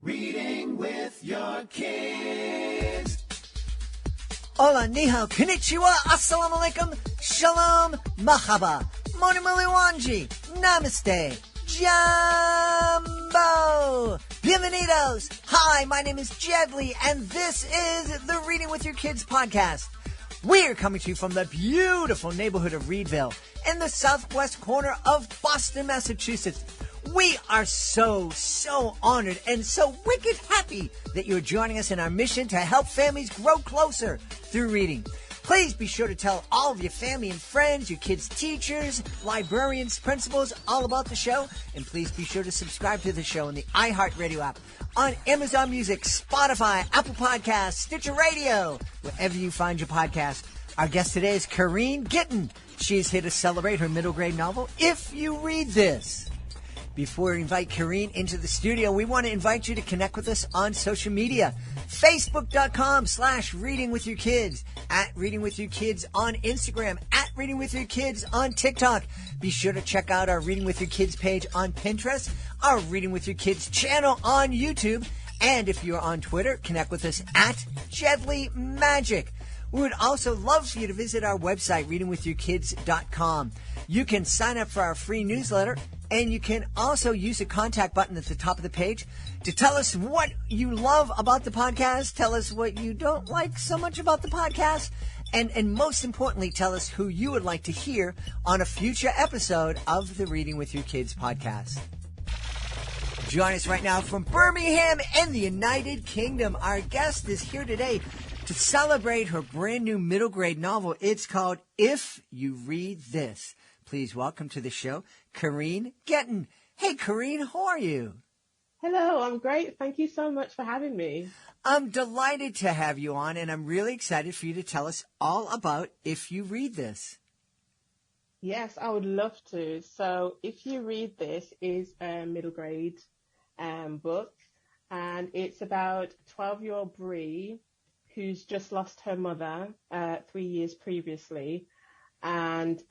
Reading with your kids. Hola, ni hao, konnichiwa, assalamu alaikum, shalom, mahaba, moni miliwanji, namaste, jumbo, bienvenidos. Hi, my name is Jedley, and this is the Reading with Your Kids podcast. We're coming to you from the beautiful neighborhood of Reedville in the southwest corner of Boston, Massachusetts. We are so honored and so wicked happy that you're joining us in our mission to help families grow closer through reading. Please be sure to tell all of your family and friends, your kids' teachers, librarians, principals, all about the show. And please be sure to subscribe to the show in the iHeartRadio app, on Amazon Music, Spotify, Apple Podcasts, Stitcher Radio, wherever you find your podcast. Our guest today is Kereen Getten. She's here to celebrate her middle grade novel, If You Read This. Before we invite Kereen into the studio, we want to invite you to connect with us on social media. Facebook.com/readingwithyourkids, at Reading With Your Kids on Instagram, at Reading With Your Kids on TikTok. Be sure to check out our Reading With Your Kids page on Pinterest, our Reading With Your Kids channel on YouTube, and if you're on Twitter, connect with us at Jedley Magic. We would also love for you to visit our website, readingwithyourkids.com. You can sign up for our free newsletter, and you can also use the contact button at the top of the page to tell us what you love about the podcast, tell us what you don't like so much about the podcast, and most importantly, tell us who you would like to hear on a future episode of the Reading with Your Kids podcast. Join us right now from Birmingham in the United Kingdom. Our guest is here today to celebrate her brand new middle grade novel. It's called If You Read This. Please welcome to the show, Kereen Getten. Hey, Kereen, how are you? Hello, I'm great. Thank you so much for having me. I'm delighted to have you on, and I'm really excited for you to tell us all about If You Read This. Yes, I would love to. So If You Read This is a middle grade book, and it's about 12-year-old Brie, who's just lost her mother 3 years previously. And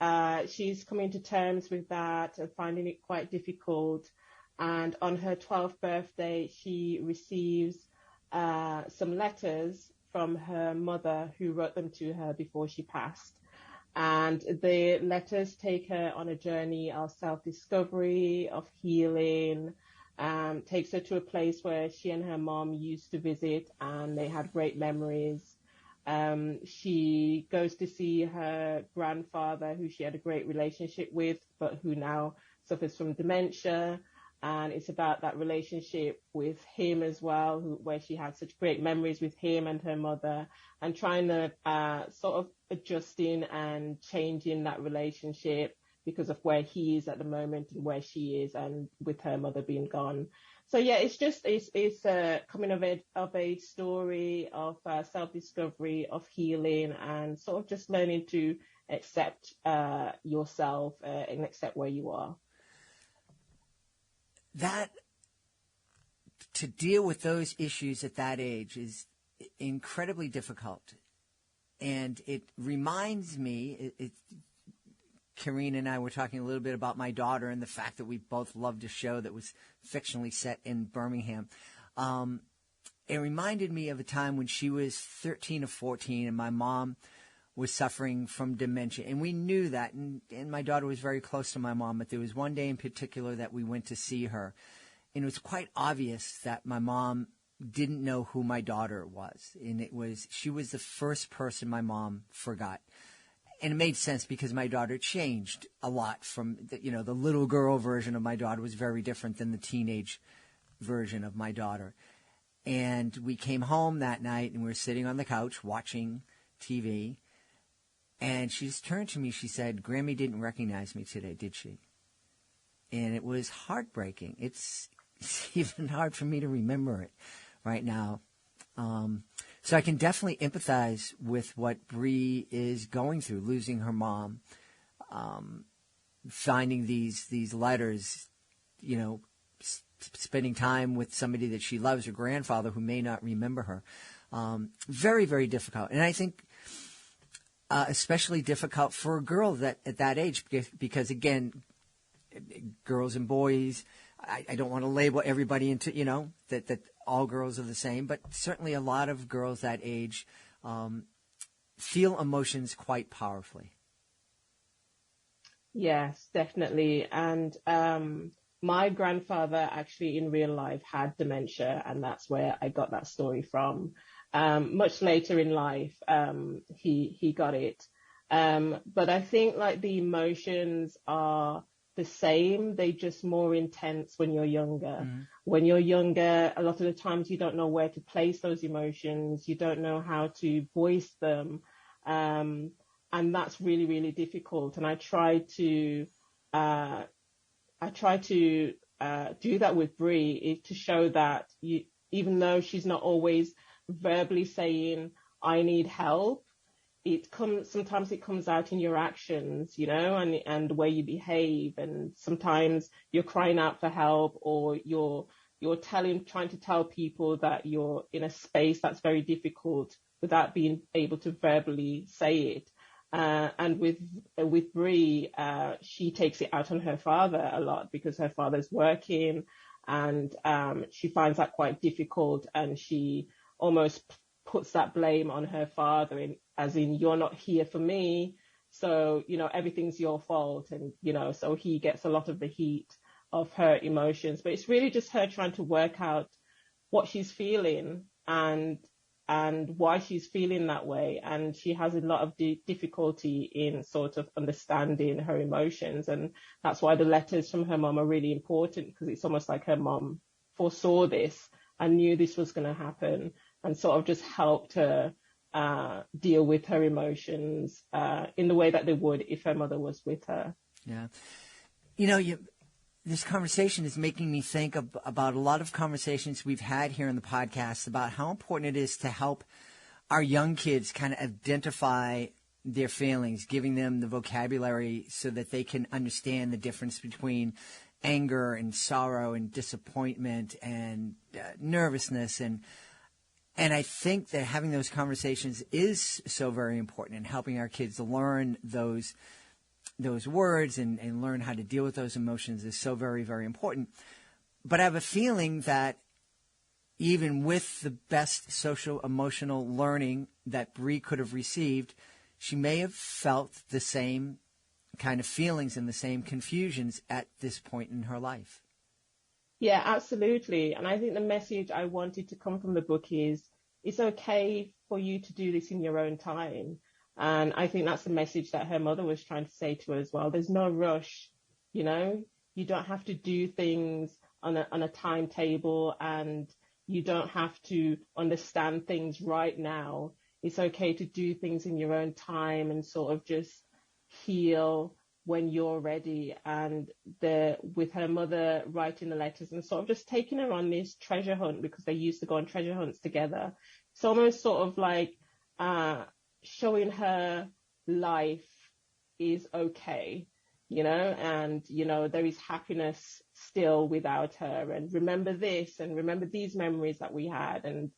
she's coming to terms with that and finding it quite difficult. And on her 12th birthday, she receives some letters from her mother who wrote them to her before she passed. And the letters take her on a journey of self-discovery, of healing, takes her to a place where she and her mom used to visit, and they had great memories. She goes to see her grandfather, who she had a great relationship with, but who now suffers from dementia. And it's about that relationship with him as well, where she had such great memories with him and her mother, and trying to sort of adjusting and changing that relationship because of where he is at the moment and where she is, and with her mother being gone. So yeah, it's a coming of age story of self-discovery, of healing, and sort of just learning to accept yourself and accept where you are. That, to deal with those issues at that age is incredibly difficult. And it reminds me, Kereen and I were talking a little bit about my daughter and the fact that we both loved a show that was fictionally set in Birmingham. It reminded me of a time when she was 13 or 14 and my mom was suffering from dementia. And we knew that, and my daughter was very close to my mom, but there was one day in particular that we went to see her. And it was quite obvious that my mom didn't know who my daughter was. And she was the first person my mom forgot. And it made sense because my daughter changed a lot from, the little girl version of my daughter was very different than the teenage version of my daughter. And we came home that night and we were sitting on the couch watching TV. And she just turned to me. She said, "Grammy didn't recognize me today, did she?" And it was heartbreaking. It's even hard for me to remember it right now. So I can definitely empathize with what Brie is going through, losing her mom, finding these letters, spending time with somebody that she loves, her grandfather, who may not remember her. Very, very difficult. And I think especially difficult for a girl at that age because, again, girls and boys, I don't want to label everybody into, that all girls are the same, but certainly a lot of girls that age feel emotions quite powerfully. Yes, definitely. And my grandfather actually in real life had dementia, and that's where I got that story from. Much later in life, he got it. But I think like the emotions are the same. They just more intense when you're younger. Mm-hmm. When you're younger, a lot of the times you don't know where to place those emotions. You don't know how to voice them. And that's really, really difficult. And I try to do that with Brie, to show that even though she's not always verbally saying, I need help, sometimes it comes out in your actions, and the way you behave. And sometimes you're crying out for help, or you're trying to tell people that you're in a space that's very difficult without being able to verbally say it. And with Brie, she takes it out on her father a lot because her father's working, and she finds that quite difficult, and she almost puts that blame on her father, as in, you're not here for me, so everything's your fault, and so he gets a lot of the heat of her emotions. But it's really just her trying to work out what she's feeling and why she's feeling that way. And she has a lot of difficulty in sort of understanding her emotions. And that's why the letters from her mom are really important, because it's almost like her mom foresaw this and knew this was going to happen, and sort of just helped her deal with her emotions in the way that they would if her mother was with her. Yeah. This conversation is making me think about a lot of conversations we've had here in the podcast about how important it is to help our young kids kind of identify their feelings, giving them the vocabulary so that they can understand the difference between anger and sorrow and disappointment and nervousness. And I think that having those conversations is so very important in helping our kids learn those words and learn how to deal with those emotions is so very, very important. But I have a feeling that even with the best social emotional learning that Brie could have received, she may have felt the same kind of feelings and the same confusions at this point in her life. Yeah, absolutely. And I think the message I wanted to come from the book is, it's okay for you to do this in your own time. And I think that's the message that her mother was trying to say to her as well. There's no rush, you don't have to do things on a timetable, and you don't have to understand things right now. It's okay to do things in your own time and sort of just heal when you're ready. And with her mother writing the letters and sort of just taking her on this treasure hunt, because they used to go on treasure hunts together. It's almost sort of like showing her life is okay, and, there is happiness still without her, and remember this, and remember these memories that we had, and,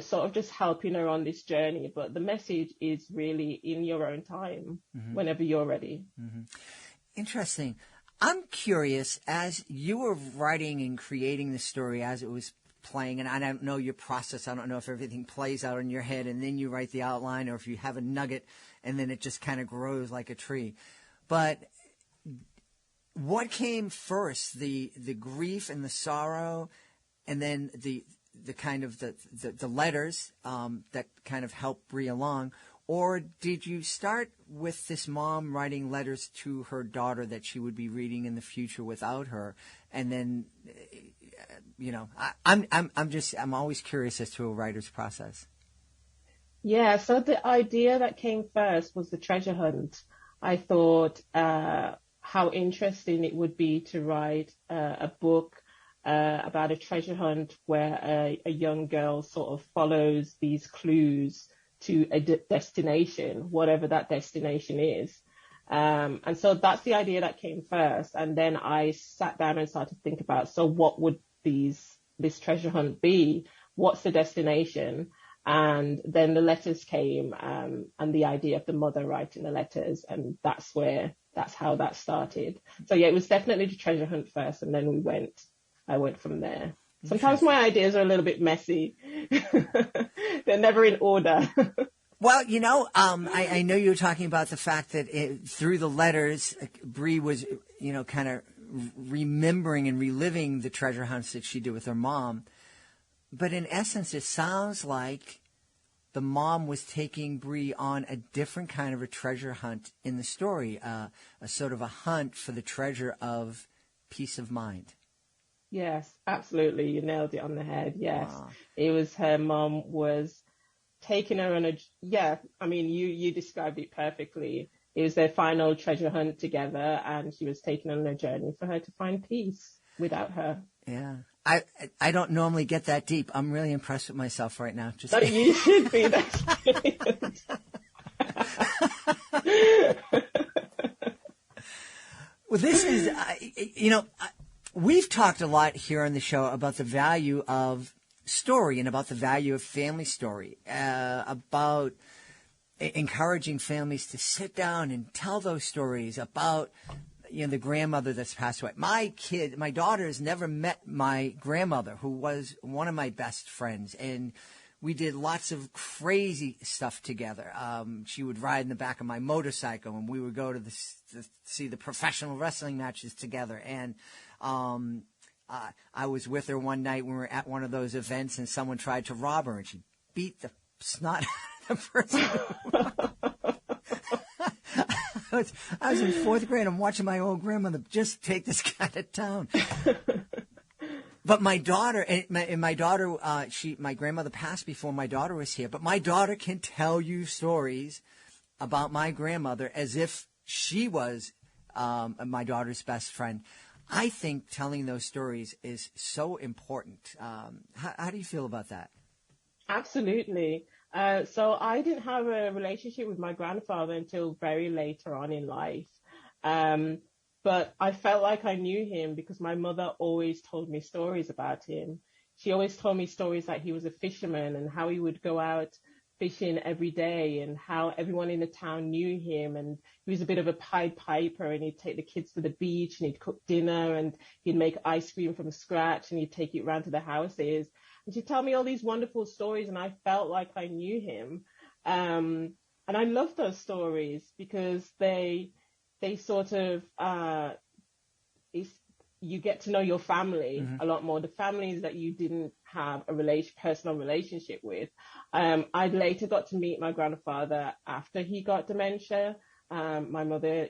sort of just helping her on this journey. But the message is really in your own time, mm-hmm. whenever you're ready. Mm-hmm. Interesting. I'm curious, as you were writing and creating the story as it was playing, and I don't know your process. I don't know if everything plays out in your head and then you write the outline, or if you have a nugget and then it just kind of grows like a tree. But what came first, the grief and the sorrow, and then the kind of the letters that kind of help Brie along? Or did you start with this mom writing letters to her daughter that she would be reading in the future without her, and then I'm always curious as to a writer's process. Yeah, so the idea that came first was the treasure hunt. I thought how interesting it would be to write a book about a treasure hunt where a young girl sort of follows these clues to a destination, whatever that destination is. And so that's the idea that came first. And then I sat down and started to think about, so what would this treasure hunt be? What's the destination? And then the letters came, and the idea of the mother writing the letters, and that's how that started. So yeah, it was definitely the treasure hunt first, and then I went from there. Sometimes my ideas are a little bit messy. They're never in order. Well, I know you were talking about the fact that through the letters, Brie was, kind of remembering and reliving the treasure hunts that she did with her mom. But in essence, it sounds like the mom was taking Brie on a different kind of a treasure hunt in the story, a sort of a hunt for the treasure of peace of mind. Yes, absolutely. You nailed it on the head. Yes. Wow. It was her mom was taking her on you described it perfectly. It was their final treasure hunt together, and she was taken on a journey for her to find peace without her. Yeah. I don't normally get that deep. I'm really impressed with myself right now. So you should be. That's brilliant. Well, this is, we've talked a lot here on the show about the value of story and about the value of family story, about encouraging families to sit down and tell those stories about the grandmother that's passed away. My daughter has never met my grandmother, who was one of my best friends, and we did lots of crazy stuff together. She would ride in the back of my motorcycle, and we would go to see the professional wrestling matches together. And I was with her one night when we were at one of those events, and someone tried to rob her, and she beat the snot out of the person. I was in fourth grade. I'm watching my old grandmother just take this guy to town. But my daughter, my grandmother passed before my daughter was here. But my daughter can tell you stories about my grandmother as if she was my daughter's best friend. I think telling those stories is so important. How do you feel about that? Absolutely. So I didn't have a relationship with my grandfather until very later on in life. But I felt like I knew him because my mother always told me stories about him. She always told me stories that he was a fisherman and how he would go out fishing every day and how everyone in the town knew him. And he was a bit of a Pied Piper, and he'd take the kids to the beach and he'd cook dinner and he'd make ice cream from scratch and he'd take it round to the houses. And she'd tell me all these wonderful stories, and I felt like I knew him. And I love those stories because they sort of, you get to know your family a lot more, the families that you didn't have a personal relationship with. I later got to meet my grandfather after he got dementia. My mother,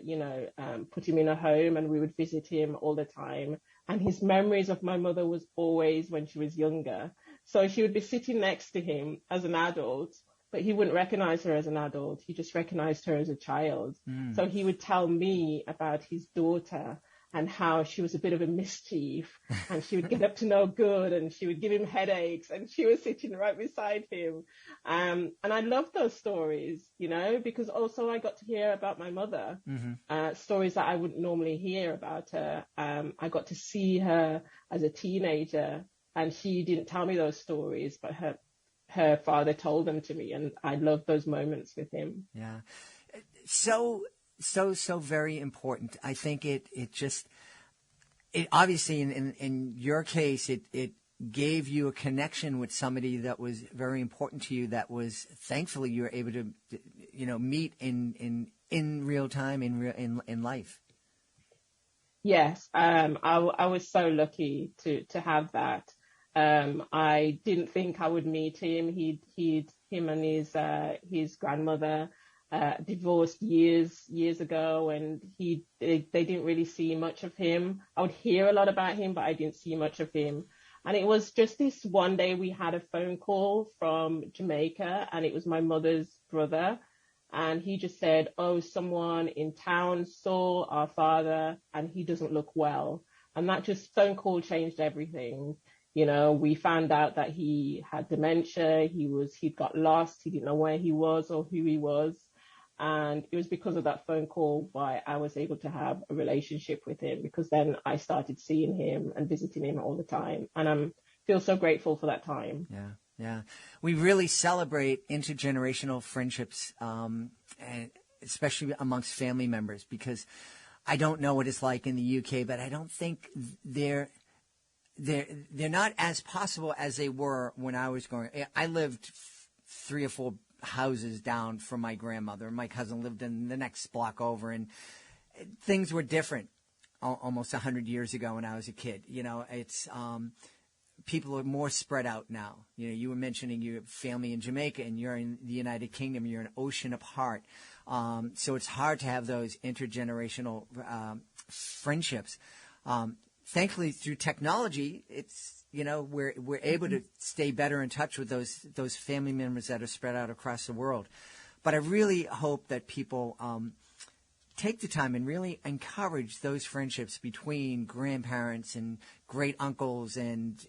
put him in a home, and we would visit him all the time. And his memories of my mother was always when she was younger. So she would be sitting next to him as an adult, but he wouldn't recognize her as an adult. He just recognized her as a child. So he would tell me about his daughter and how she was a bit of a mischief, and she would get up to no good, and she would give him headaches, and she was sitting right beside him. And I love those stories, because also I got to hear about my mother, stories that I wouldn't normally hear about her. I got to see her as a teenager, and she didn't tell me those stories, but her father told them to me, and I loved those moments with him. Yeah. So very important. I think it obviously in your case, it gave you a connection with somebody that was very important to you, that was thankfully you were able to, meet in real time, in life. Yes. I was so lucky to have that. I didn't think I would meet him. Him and his grandmother divorced years ago, and they didn't really see much of him. I would hear a lot about him, but I didn't see much of him. And it was just this one day we had a phone call from Jamaica, and it was my mother's brother. And he just said, "Oh, someone in town saw our father and he doesn't look well." And that just phone call changed everything. We found out that he had dementia. He'd got lost. He didn't know where he was or who he was. And it was because of that phone call why I was able to have a relationship with him, because then I started seeing him and visiting him all the time. And I feel so grateful for that time. Yeah. We really celebrate intergenerational friendships, and especially amongst family members, because I don't know what it's like in the UK, but I don't think they're not as possible as they were when I was growing. I lived 3 or 4 houses down from my grandmother, and my cousin lived in the next block over, and things were different almost 100 years ago when I was a kid. It's people are more spread out now. You were mentioning your family in Jamaica, and you're in the United Kingdom. You're an ocean apart, so it's hard to have those intergenerational friendships. Thankfully, through technology, it's we're able to stay better in touch with those family members that are spread out across the world. But I really hope that people take the time and really encourage those friendships between grandparents and great uncles and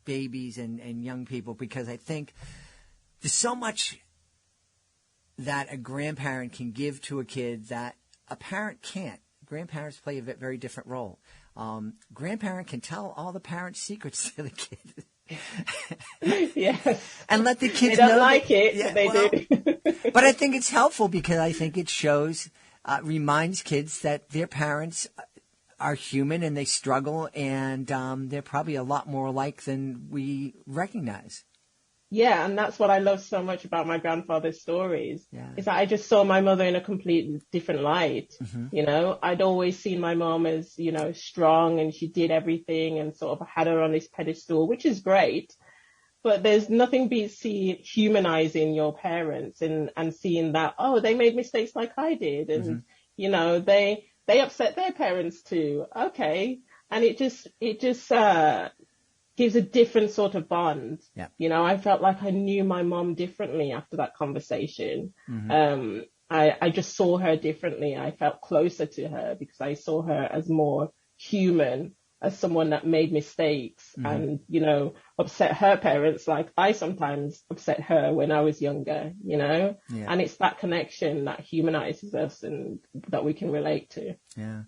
babies and young people, because I think there's so much that a grandparent can give to a kid that a parent can't. Grandparents play a very different role. Grandparent can tell all the parents' secrets to the kid. Yes. And let the kids know. They don't like it, but they do. But I think it's helpful because I think it shows, reminds kids that their parents are human and they struggle, and they're probably a lot more alike than we recognize. Yeah, and that's what I love so much about my grandfather's stories. Yeah. Is that I just saw my mother in a completely different light. Mm-hmm. I'd always seen my mom as, strong, and she did everything and sort of had her on this pedestal, which is great. But there's nothing beats humanizing your parents and seeing that, oh, they made mistakes like I did. And, they upset their parents too. Okay. And it just gives a different sort of bond. Yeah. I felt like I knew my mom differently after that conversation. Mm-hmm. I just saw her differently. I felt closer to her because I saw her as more human, as someone that made mistakes and, upset her parents like I sometimes upset her when I was younger, Yeah. And it's that connection that humanizes us and that we can relate to. Yeah.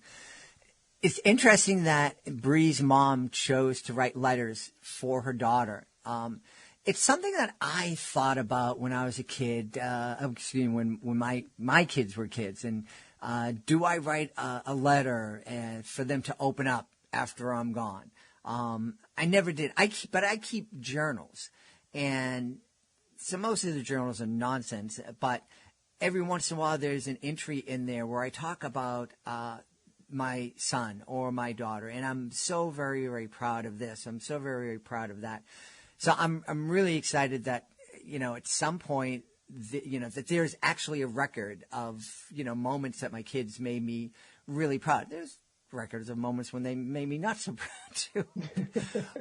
It's interesting that Brie's mom chose to write letters for her daughter. It's something that I thought about when I was a kid, when my kids were kids. And do I write a letter for them to open up after I'm gone? I never did. But I keep journals. And so most of the journals are nonsense. But every once in a while there's an entry in there where I talk about my son or my daughter, and I'm so very, very proud of this. I'm so very, very proud of that. So I'm really excited that, at some point, that there's actually a record of, moments that my kids made me really proud. There's records of moments when they made me not so proud too.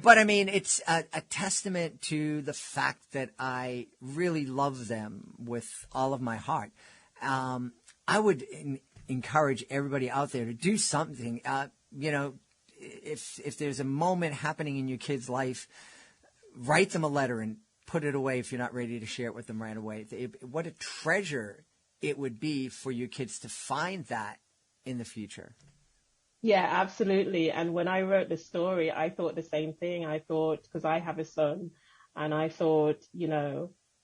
But I mean, it's a testament to the fact that I really love them with all of my heart. I would encourage everybody out there to do something. If there's a moment happening in your kid's life, write them a letter and put it away if you're not ready to share it with them right away. What a treasure it would be for your kids to find that in the future. Yeah, absolutely. And when I wrote the story, I thought the same thing. I thought, because I have a son, and I thought,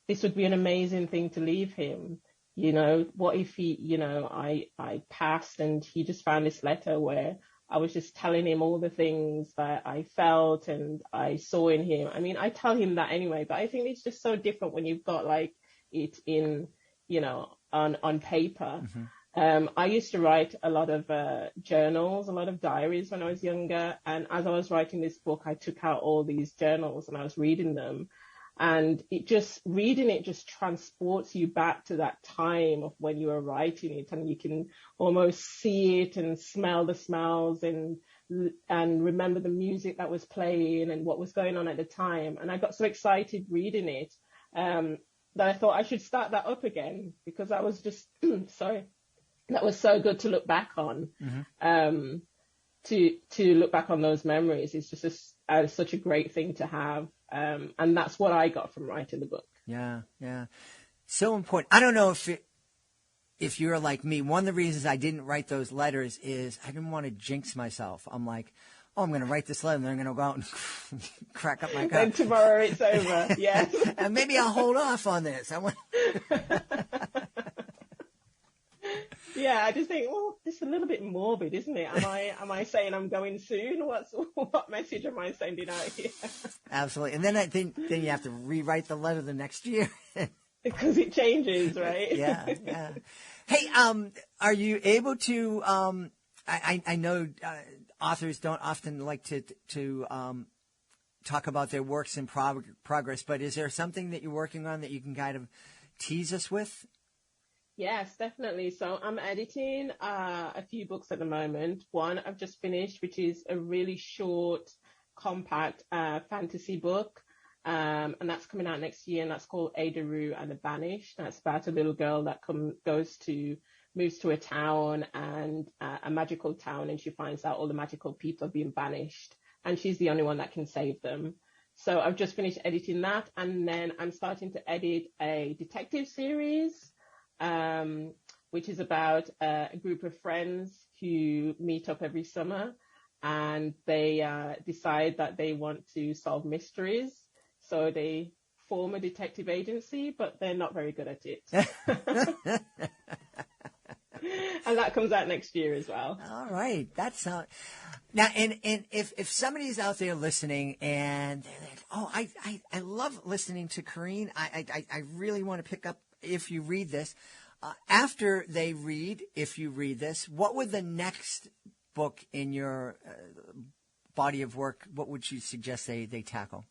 this would be an amazing thing to leave him. What if he, I passed and he just found this letter where I was just telling him all the things that I felt and I saw in him. I mean, I tell him that anyway, but I think it's just so different when you've got like it in, on paper. Mm-hmm. I used to write a lot of journals, a lot of diaries when I was younger. And as I was writing this book, I took out all these journals and I was reading them. And reading it just transports you back to that time of when you were writing it, and you can almost see it and smell the smells and remember the music that was playing and what was going on at the time. And I got so excited reading it that I thought I should start that up again, because that was just, that was so good to look back on. Mm-hmm. To look back on those memories is just such a great thing to have. And that's what I got from writing the book. Yeah. So important. I don't know if you're like me. One of the reasons I didn't write those letters is I didn't want to jinx myself. I'm like, I'm going to write this letter and then I'm going to go out and crack up my cup. And tomorrow it's over. Yes. And maybe I'll hold off on this. Yeah, I just think, well, this it's a little bit morbid, isn't it? Am I saying I'm going soon? What message am I sending out here? Absolutely. And then I think you have to rewrite the letter the next year. Because it changes, right? Yeah. Hey, are you able to? I know authors don't often like to talk about their works in progress, but is there something that you're working on that you can kind of tease us with? Yes, definitely. So I'm editing a few books at the moment. One I've just finished, which is a really short, compact fantasy book. And that's coming out next year, and that's called Adaru and the Banished. That's about a little girl that moves to a town, and a magical town, and she finds out all the magical people are being banished, and she's the only one that can save them. So I've just finished editing that, and then I'm starting to edit a detective series, which is about a group of friends who meet up every summer, and they decide that they want to solve mysteries. So they form a detective agency, but they're not very good at it. And that comes out next year as well. All right. That's now, and if somebody's out there listening and they're like, oh, I love listening to Kereen. I really want to pick up If You Read This. After they read If You Read This, what would the next book in your body of work, what would you suggest they tackle?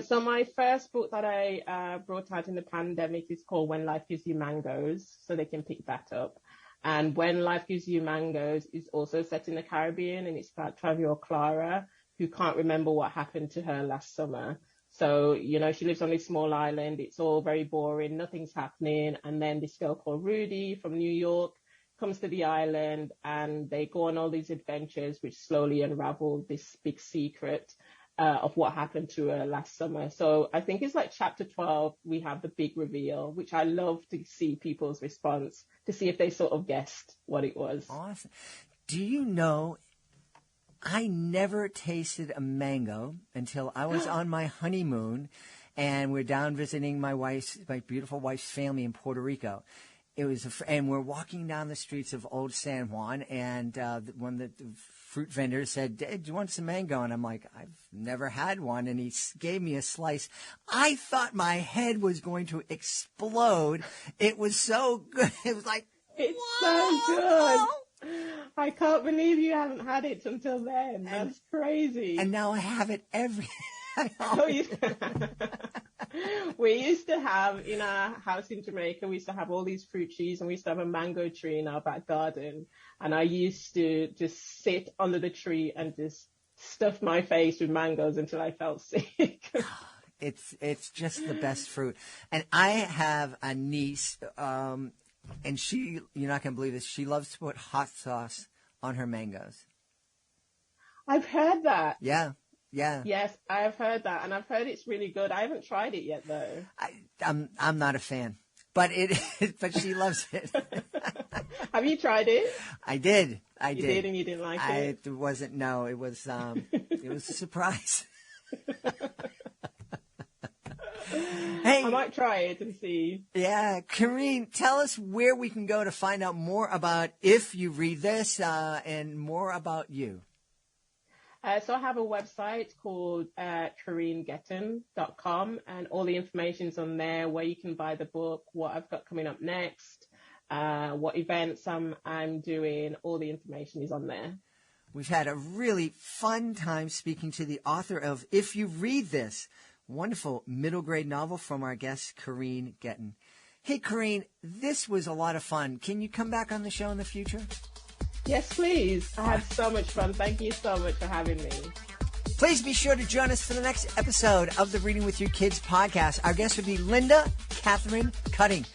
So my first book that I brought out in the pandemic is called When Life Gives You Mangoes, so they can pick that up. And When Life Gives You Mangoes is also set in the Caribbean, and it's about 12-year-old Clara, who can't remember what happened to her last summer. So, she lives on this small island. It's all very boring. Nothing's happening. And then this girl called Rudy from New York comes to the island, and they go on all these adventures, which slowly unravel this big secret of what happened to her last summer. So I think it's like chapter 12, we have the big reveal, which I love to see people's response, to see if they sort of guessed what it was. Awesome. Do you know, I never tasted a mango until I was on my honeymoon, and we're down visiting my beautiful wife's family in Puerto Rico. It was, and we're walking down the streets of Old San Juan, and one of the fruit vendors said, "Do you want some mango?" And I'm like, "I've never had one." And he gave me a slice. I thought my head was going to explode. It was so good. It was like, it's whoa! so good. I can't believe you haven't had it until then. That's crazy. And now I have it We used to have, in our house in Jamaica, we used to have all these fruit trees, and we used to have a mango tree in our back garden. And I used to just sit under the tree and just stuff my face with mangoes until I felt sick. It's just the best fruit. And I have a niece, and she, you're not going to believe this, she loves to put hot sauce on her mangoes. I've heard that. Yeah. Yes, I've heard that, and I've heard it's really good. I haven't tried it yet, though. I'm not a fan, but but she loves it. Have you tried it? I did. You did, and you didn't like it? It wasn't. No, it was. It was a surprise. Hey, I might try it and see. Yeah, Kereen, tell us where we can go to find out more about If You Read This, and more about you. So I have a website called KereenGetten.com, and all the information's on there, where you can buy the book, what I've got coming up next, what events I'm doing. All the information is on there. We've had a really fun time speaking to the author of If You Read This, wonderful middle grade novel from our guest, Kereen Getten. Hey, Kereen, this was a lot of fun. Can you come back on the show in the future? Yes, please. I had so much fun. Thank you so much for having me. Please be sure to join us for the next episode of the Reading with Your Kids podcast. Our guest would be Linda Catherine Cutting.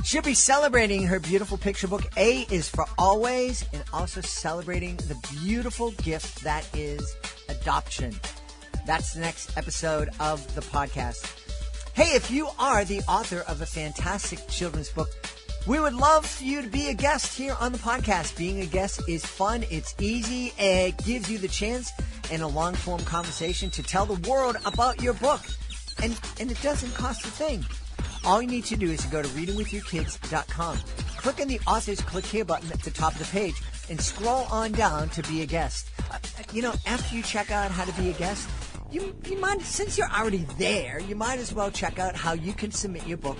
She'll be celebrating her beautiful picture book, A is for Always, and also celebrating the beautiful gift that is adoption. That's the next episode of the podcast. Hey, if you are the author of a fantastic children's book, we would love for you to be a guest here on the podcast. Being a guest is fun. It's easy. It gives you the chance in a long-form conversation to tell the world about your book. And it doesn't cost a thing. All you need to do is to go to readingwithyourkids.com. click on the Authors Click Here button at the top of the page and scroll on down to be a guest. After you check out how to be a guest, you might, since you're already there, you might as well check out how you can submit your book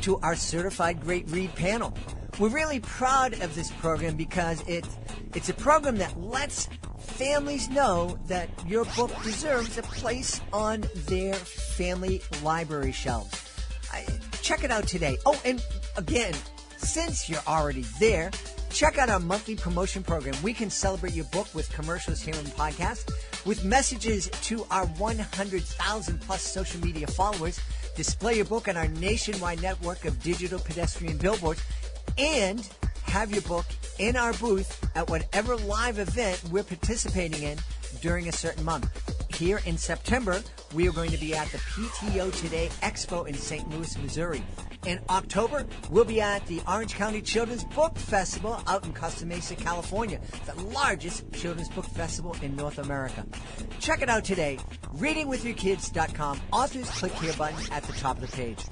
to our Certified Great Read panel. We're really proud of this program because it's a program that lets families know that your book deserves a place on their family library shelves. Check it out today. Oh, and again, since you're already there, check out our monthly promotion program. We can celebrate your book with commercials here on the podcast, with messages to our 100,000 plus social media followers, display your book on our nationwide network of digital pedestrian billboards, and have your book in our booth at whatever live event we're participating in during a certain month. Here in September, we are going to be at the PTO Today Expo in St. Louis, Missouri. In October, we'll be at the Orange County Children's Book Festival out in Costa Mesa, California, the largest children's book festival in North America. Check it out today, readingwithyourkids.com, Authors Click Here button at the top of the page.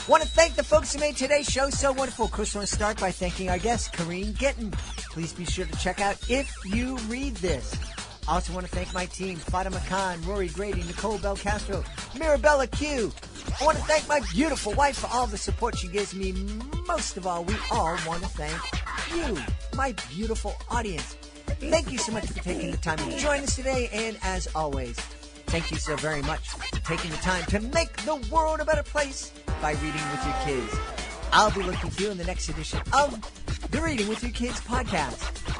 Want to thank the folks who made today's show so wonderful. Of course, I want to start by thanking our guest, Kereen Getten. Please be sure to check out If You Read This. I also want to thank my team, Fatima Khan, Rory Grady, Nicole Belcastro, Mirabella Q. I want to thank my beautiful wife for all the support she gives me. Most of all, we all want to thank you, my beautiful audience. Thank you so much for taking the time to join us today, and as always, thank you so very much for taking the time to make the world a better place by reading with your kids. I'll be looking for you in the next edition of the Reading with Your Kids podcast.